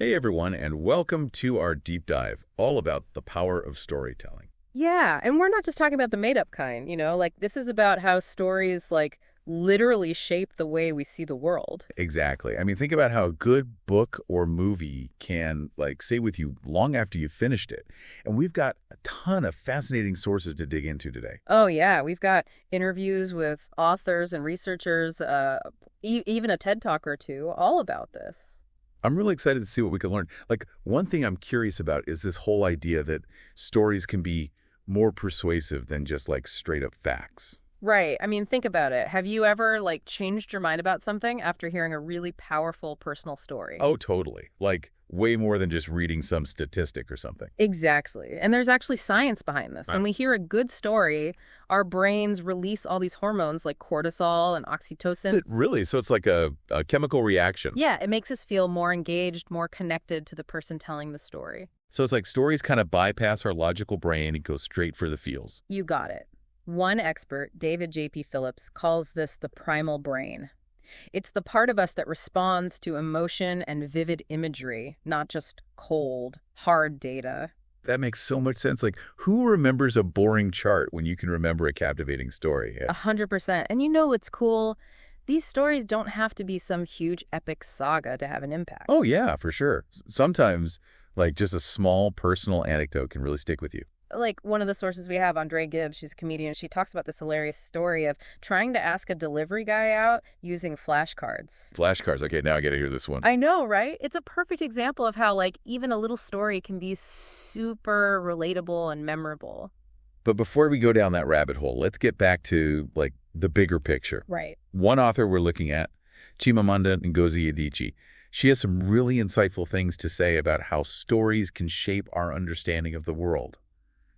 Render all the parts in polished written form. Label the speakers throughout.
Speaker 1: Hey everyone, and welcome to our deep dive, all about the power of storytelling.
Speaker 2: Yeah, and we're not just talking about the made-up kind, like this is about how stories literally shape the way we see the world.
Speaker 1: Exactly. I mean, think about how a good book or movie can, stay with you long after you've finished it. And we've got a ton of fascinating sources to dig into today.
Speaker 2: Oh yeah, we've got interviews with authors and researchers, even a TED Talk or two, all about this.
Speaker 1: I'm really excited to see what we can learn. One thing I'm curious about is this whole idea that stories can be more persuasive than just, straight up facts.
Speaker 2: Right. I mean, think about it. Have you ever changed your mind about something after hearing a really powerful personal story?
Speaker 1: Oh, totally. Way more than just reading some statistic or something.
Speaker 2: Exactly. And there's actually science behind this. When
Speaker 1: Right.
Speaker 2: we hear a good story, our brains release all these hormones like cortisol and oxytocin.
Speaker 1: Really? So it's like a chemical reaction.
Speaker 2: Yeah, it makes us feel more engaged, more connected to the person telling the story.
Speaker 1: So it's like stories kind of bypass our logical brain and go straight for the feels.
Speaker 2: You got it. One expert, David J.P. Phillips, calls this the primal brain. It's the part of us that responds to emotion and vivid imagery, not just cold, hard data.
Speaker 1: That makes so much sense. Who remembers a boring chart when you can remember a captivating story? Yeah.
Speaker 2: 100%. And you know what's cool? These stories don't have to be some huge epic saga to have an impact.
Speaker 1: Oh, yeah, for sure. Sometimes, just a small personal anecdote can really stick with you.
Speaker 2: Like one of the sources we have, Andre Gibbs, she's a comedian. She talks about this hilarious story of trying to ask a delivery guy out using flashcards.
Speaker 1: Flashcards. Okay, now I got to hear this one.
Speaker 2: I know, right? It's a perfect example of how, even a little story can be super relatable and memorable.
Speaker 1: But before we go down that rabbit hole, let's get back to, the bigger picture.
Speaker 2: Right.
Speaker 1: One author we're looking at, Chimamanda Ngozi Adichie. She has some really insightful things to say about how stories can shape our understanding of the world,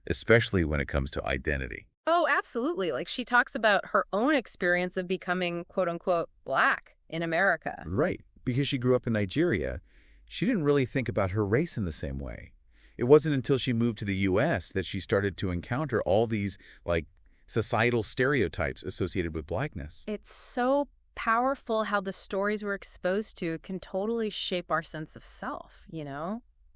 Speaker 1: especially when it comes to identity.
Speaker 2: Oh, absolutely. She talks about her own experience of becoming, quote unquote, Black in America.
Speaker 1: Right. Because she grew up in Nigeria, she didn't really think about her race in the same way. It wasn't until she moved to the U.S. that she started to encounter all these, societal stereotypes associated with Blackness.
Speaker 2: It's so powerful how the stories we're exposed to can totally shape our sense of self.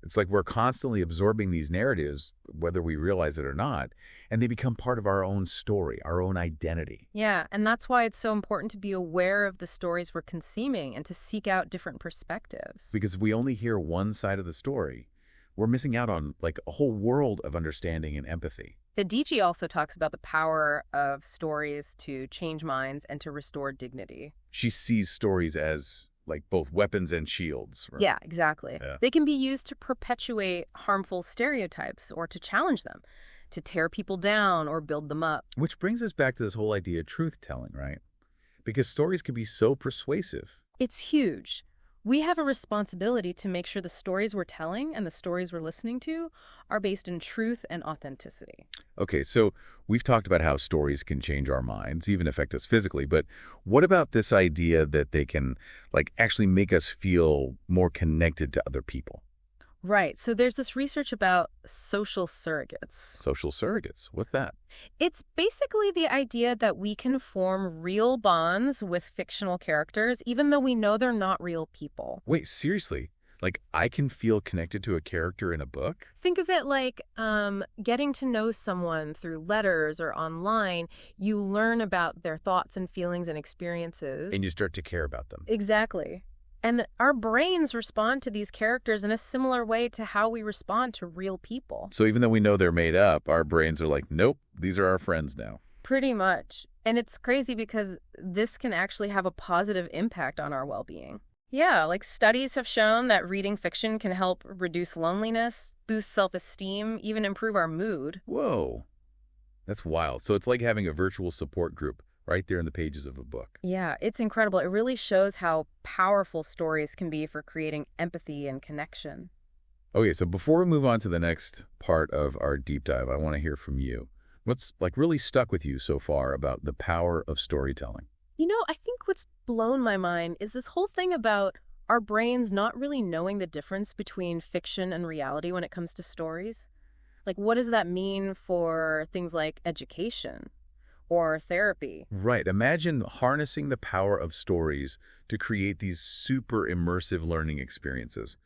Speaker 1: It's like we're constantly absorbing these narratives, whether we realize it or not, and they become part of our own story, our own identity.
Speaker 2: Yeah, and that's why it's so important to be aware of the stories we're consuming and to seek out different perspectives.
Speaker 1: Because if we only hear one side of the story, we're missing out on, a whole world of understanding and empathy.
Speaker 2: Adichie also talks about the power of stories to change minds and to restore dignity.
Speaker 1: She sees stories as, both weapons and shields. Right?
Speaker 2: Yeah, exactly.
Speaker 1: Yeah.
Speaker 2: They can be used to perpetuate harmful stereotypes or to challenge them, to tear people down or build them up.
Speaker 1: Which brings us back to this whole idea of truth-telling, right? Because stories can be so persuasive.
Speaker 2: It's huge. We have a responsibility to make sure the stories we're telling and the stories we're listening to are based in truth and authenticity.
Speaker 1: Okay, so we've talked about how stories can change our minds, even affect us physically, but what about this idea that they can, actually make us feel more connected to other people?
Speaker 2: Right. So there's this research about social surrogates.
Speaker 1: Social surrogates, what's that?
Speaker 2: It's basically the idea that we can form real bonds with fictional characters, even though we know they're not real people.
Speaker 1: Wait, seriously? I can feel connected to a character in a book?
Speaker 2: Think of it like getting to know someone through letters or online. You learn about their thoughts and feelings and experiences.
Speaker 1: And you start to care about them.
Speaker 2: Exactly. And our brains respond to these characters in a similar way to how we respond to real people.
Speaker 1: So even though we know they're made up, our brains are like, nope, these are our friends now.
Speaker 2: Pretty much. And it's crazy because this can actually have a positive impact on our well-being. Yeah, studies have shown that reading fiction can help reduce loneliness, boost self-esteem, even improve our mood.
Speaker 1: Whoa, that's wild. So it's like having a virtual support group right there in the pages of a book.
Speaker 2: Yeah, it's incredible. It really shows how powerful stories can be for creating empathy and connection.
Speaker 1: Okay, so before we move on to the next part of our deep dive, I want to hear from you. What's really stuck with you so far about the power of storytelling?
Speaker 2: I think what's blown my mind is this whole thing about our brains not really knowing the difference between fiction and reality when it comes to stories. What does that mean for things like education? or therapy.
Speaker 1: Right. Imagine harnessing the power of stories to create these super immersive learning experiences,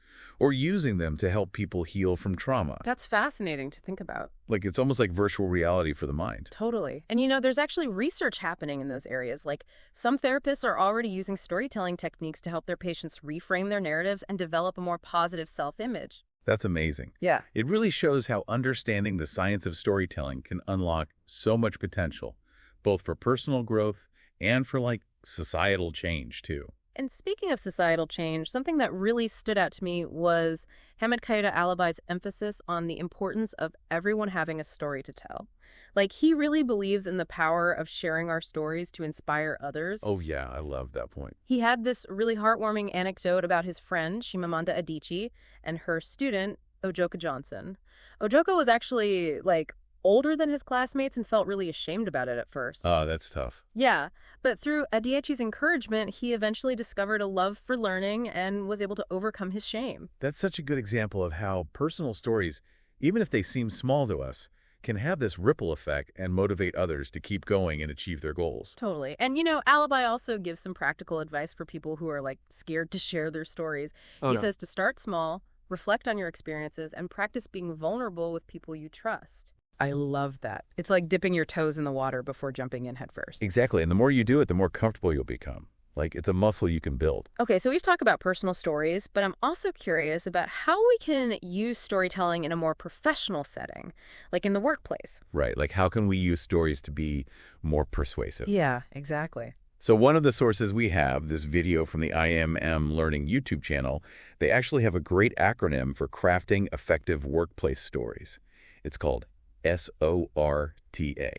Speaker 1: or using them to help people heal from trauma.
Speaker 2: That's fascinating to think about.
Speaker 1: Like, it's almost like virtual reality for the mind.
Speaker 2: Totally. And there's actually research happening in those areas. Like, some therapists are already using storytelling techniques to help their patients reframe their narratives and develop a more positive self-image.
Speaker 1: That's amazing.
Speaker 2: Yeah.
Speaker 1: It really shows how understanding the science of storytelling can unlock so much potential, both for personal growth and for, like, societal change, too.
Speaker 2: And speaking of societal change, something that really stood out to me was Hamid Qaeda-Alibai's emphasis on the importance of everyone having a story to tell. Like, he really believes in the power of sharing our stories to inspire others.
Speaker 1: Oh, yeah, I love that point.
Speaker 2: He had this really heartwarming anecdote about his friend, Chimamanda Adichie, and her student, Ojoka Johnson. Ojoka was actually, like, older than his classmates and felt really ashamed about it at first.
Speaker 1: Oh, that's tough.
Speaker 2: Yeah, but through Adichie's encouragement, he eventually discovered a love for learning and was able to overcome his shame.
Speaker 1: That's such a good example of how personal stories, even if they seem small to us, can have this ripple effect and motivate others to keep going and achieve their goals.
Speaker 2: Totally. And, Alibi also gives some practical advice for people who are, like, scared to share their stories. He says to start small, reflect on your experiences, and practice being vulnerable with people you trust.
Speaker 3: I love that. It's like dipping your toes in the water before jumping in head first.
Speaker 1: Exactly. And the more you do it, the more comfortable you'll become. Like, it's a muscle you can build.
Speaker 2: Okay, so we've talked about personal stories, but I'm also curious about how we can use storytelling in a more professional setting, like in the workplace.
Speaker 1: Right. Like, how can we use stories to be more persuasive?
Speaker 3: Yeah, exactly.
Speaker 1: So one of the sources we have, this video from the IMM Learning YouTube channel, they actually have a great acronym for crafting effective workplace stories. It's called SORTA.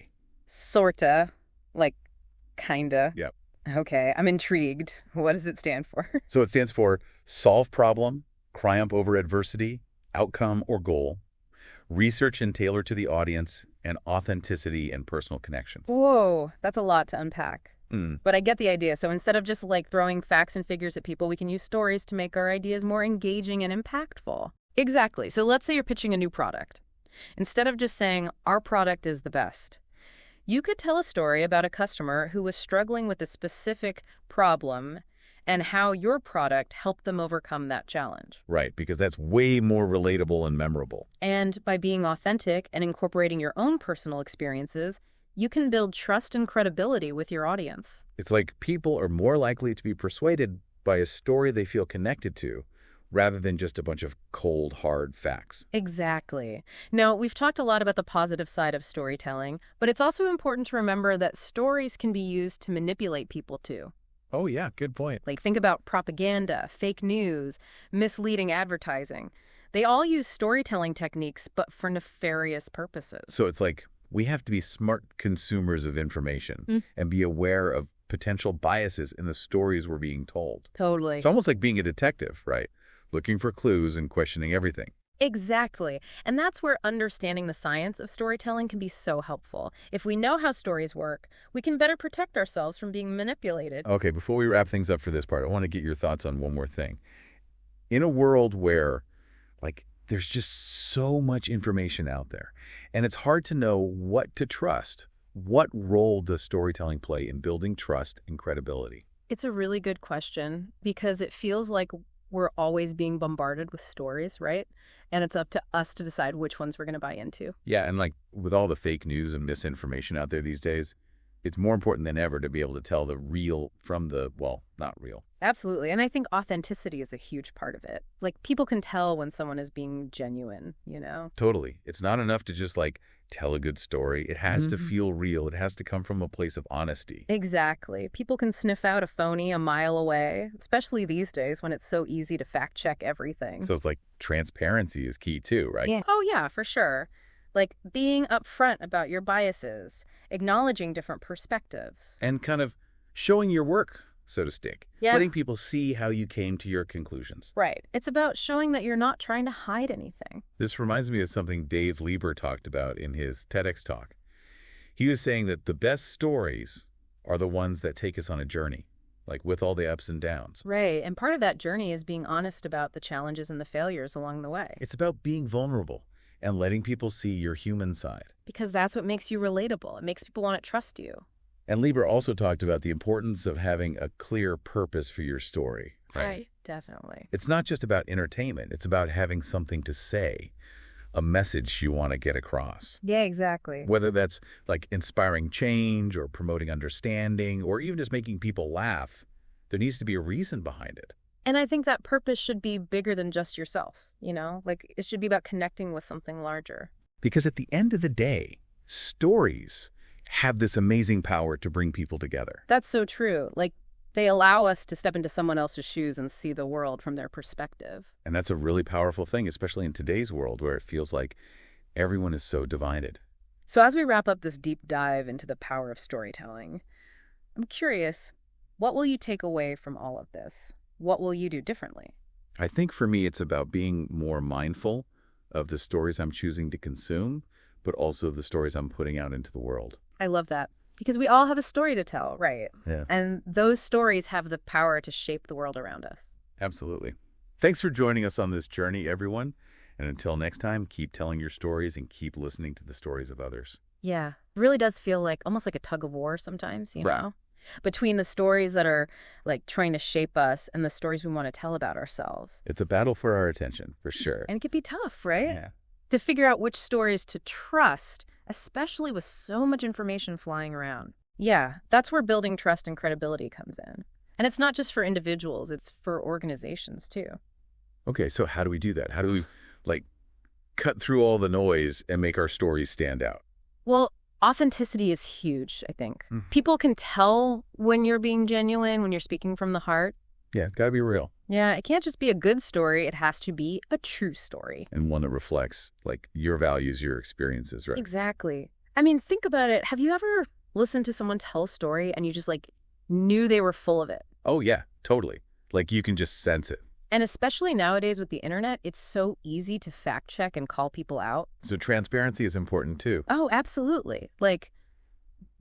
Speaker 2: Sorta, like, kinda.
Speaker 1: Yep.
Speaker 2: Okay, I'm intrigued. What does it stand for?
Speaker 1: So it stands for solve problem, triumph over adversity, outcome or goal, research and tailor to the audience, and authenticity and personal connections.
Speaker 2: Whoa, that's a lot to unpack.
Speaker 1: Mm.
Speaker 2: But I get the idea. So instead of just like throwing facts and figures at people, we can use stories to make our ideas more engaging and impactful. Exactly. So let's say you're pitching a new product. Instead of just saying, our product is the best, you could tell a story about a customer who was struggling with a specific problem and how your product helped them overcome that challenge.
Speaker 1: Right, because that's way more relatable and memorable.
Speaker 2: And by being authentic and incorporating your own personal experiences, you can build trust and credibility with your audience.
Speaker 1: It's like people are more likely to be persuaded by a story they feel connected to, rather than just a bunch of cold, hard facts.
Speaker 2: Exactly. Now, we've talked a lot about the positive side of storytelling, but it's also important to remember that stories can be used to manipulate people too.
Speaker 1: Oh, yeah, good point.
Speaker 2: Like, think about propaganda, fake news, misleading advertising. They all use storytelling techniques, but for nefarious purposes.
Speaker 1: So it's like we have to be smart consumers of information and be aware of potential biases in the stories we're being told.
Speaker 2: Totally.
Speaker 1: It's almost like being a detective, right? Looking for clues and questioning everything.
Speaker 2: Exactly. And that's where understanding the science of storytelling can be so helpful. If we know how stories work, we can better protect ourselves from being manipulated.
Speaker 1: Okay, before we wrap things up for this part, I want to get your thoughts on one more thing. In a world where, like, there's just so much information out there, and it's hard to know what to trust, what role does storytelling play in building trust and credibility?
Speaker 2: It's a really good question because it feels like we're always being bombarded with stories, right? And it's up to us to decide which ones we're going to buy into.
Speaker 1: Yeah, and like with all the fake news and misinformation out there these days, it's more important than ever to be able to tell the real from the, well, not real.
Speaker 2: Absolutely. And I think authenticity is a huge part of it. Like, people can tell when someone is being genuine, you know?
Speaker 1: Totally. It's not enough to just like tell a good story. It has to feel real. It has to come from a place of honesty.
Speaker 2: Exactly. People can sniff out a phony a mile away, especially these days when it's so easy to fact check everything.
Speaker 1: So it's like transparency is key too, right?
Speaker 2: Yeah. Oh, yeah, for sure. Like being upfront about your biases, acknowledging different perspectives.
Speaker 1: And kind of showing your work, so to speak.
Speaker 2: Yeah.
Speaker 1: Letting people see how you came to your conclusions.
Speaker 2: Right. It's about showing that you're not trying to hide anything.
Speaker 1: This reminds me of something Dave Lieber talked about in his TEDx talk. He was saying that the best stories are the ones that take us on a journey, like with all the ups and downs.
Speaker 2: Right. And part of that journey is being honest about the challenges and the failures along the way.
Speaker 1: It's about being vulnerable and letting people see your human side.
Speaker 2: Because that's what makes you relatable. It makes people want to trust you.
Speaker 1: And Lieber also talked about the importance of having a clear purpose for your story.
Speaker 2: Right. Definitely.
Speaker 1: It's not just about entertainment. It's about having something to say, a message you want to get across.
Speaker 2: Yeah, exactly.
Speaker 1: Whether that's like inspiring change or promoting understanding or even just making people laugh, there needs to be a reason behind it.
Speaker 2: And I think that purpose should be bigger than just yourself, Like, it should be about connecting with something larger.
Speaker 1: Because at the end of the day, stories have this amazing power to bring people together.
Speaker 2: That's so true. Like, they allow us to step into someone else's shoes and see the world from their perspective.
Speaker 1: And that's a really powerful thing, especially in today's world where it feels like everyone is so divided.
Speaker 2: So as we wrap up this deep dive into the power of storytelling, I'm curious, what will you take away from all of this? What will you do differently?
Speaker 1: I think for me, it's about being more mindful of the stories I'm choosing to consume, but also the stories I'm putting out into the world.
Speaker 2: I love that. Because we all have a story to tell, right?
Speaker 1: Yeah.
Speaker 2: And those stories have the power to shape the world around us.
Speaker 1: Absolutely. Thanks for joining us on this journey, everyone. And until next time, keep telling your stories and keep listening to the stories of others.
Speaker 2: Yeah, it really does feel like almost like a tug of war sometimes,
Speaker 1: Right.
Speaker 2: Between the stories that are like trying to shape us and the stories we want to tell about ourselves.
Speaker 1: It's a battle for our attention, for sure.
Speaker 2: And it can be tough, right?
Speaker 1: Yeah.
Speaker 2: To figure out which stories to trust, especially with so much information flying around. Yeah, that's where building trust and credibility comes in. And it's not just for individuals, it's for organizations too.
Speaker 1: Okay, so how do we do that? How do we, cut through all the noise and make our stories stand out?
Speaker 2: Well, authenticity is huge, I think.
Speaker 1: Mhm.
Speaker 2: People can tell when you're being genuine, when you're speaking from the heart.
Speaker 1: Yeah, it's got to be real.
Speaker 2: Yeah, it can't just be a good story. It has to be a true story.
Speaker 1: And one that reflects, your values, your experiences, right?
Speaker 2: Exactly. I mean, think about it. Have you ever listened to someone tell a story and you just, knew they were full of it?
Speaker 1: Oh, yeah, totally. You can just sense it.
Speaker 2: And especially nowadays with the internet, it's so easy to fact check and call people out.
Speaker 1: So transparency is important, too.
Speaker 2: Oh, absolutely.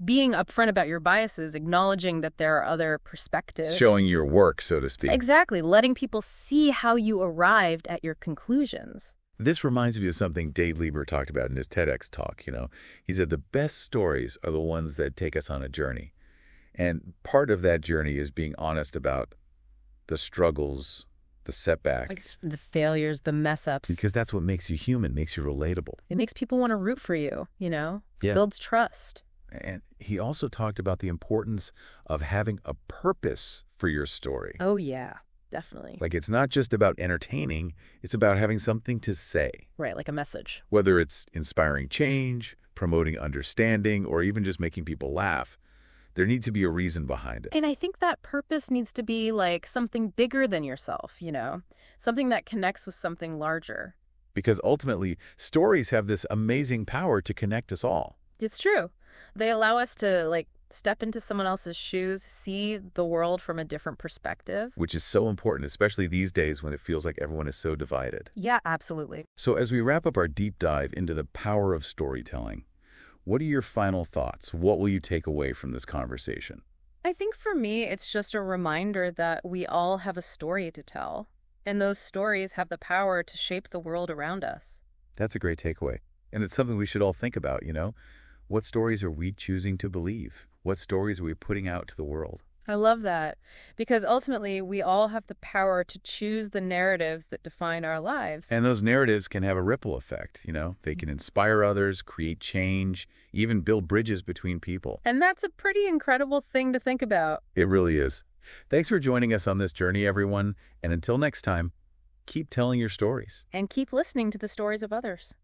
Speaker 2: Being upfront about your biases, acknowledging that there are other perspectives.
Speaker 1: Showing your work, so to speak.
Speaker 2: Exactly. Letting people see how you arrived at your conclusions.
Speaker 1: This reminds me of something Dave Lieber talked about in his TEDx talk, He said the best stories are the ones that take us on a journey. And part of that journey is being honest about the struggles, the setbacks.
Speaker 2: The failures, the mess-ups.
Speaker 1: Because that's what makes you human, makes you relatable.
Speaker 2: It makes people want to root for you,
Speaker 1: Yeah.
Speaker 2: Builds trust.
Speaker 1: And he also talked about the importance of having a purpose for your story.
Speaker 2: Oh, yeah, definitely.
Speaker 1: It's not just about entertaining, it's about having something to say.
Speaker 2: Right, like a message.
Speaker 1: Whether it's inspiring change, promoting understanding, or even just making people laugh, there needs to be a reason behind it.
Speaker 2: And I think that purpose needs to be something bigger than yourself, Something that connects with something larger.
Speaker 1: Because ultimately, stories have this amazing power to connect us all.
Speaker 2: It's true. They allow us to step into someone else's shoes, see the world from a different perspective.
Speaker 1: Which is so important, especially these days when it feels like everyone is so divided.
Speaker 2: Yeah, absolutely.
Speaker 1: So as we wrap up our deep dive into the power of storytelling, what are your final thoughts? What will you take away from this conversation?
Speaker 2: I think for me, it's just a reminder that we all have a story to tell. And those stories have the power to shape the world around us.
Speaker 1: That's a great takeaway. And it's something we should all think about, What stories are we choosing to believe? What stories are we putting out to the world?
Speaker 2: I love that. Because ultimately, we all have the power to choose the narratives that define our lives.
Speaker 1: And those narratives can have a ripple effect, They can inspire others, create change, even build bridges between people.
Speaker 2: And that's a pretty incredible thing to think about.
Speaker 1: It really is. Thanks for joining us on this journey, everyone. And until next time, keep telling your stories.
Speaker 2: And keep listening to the stories of others.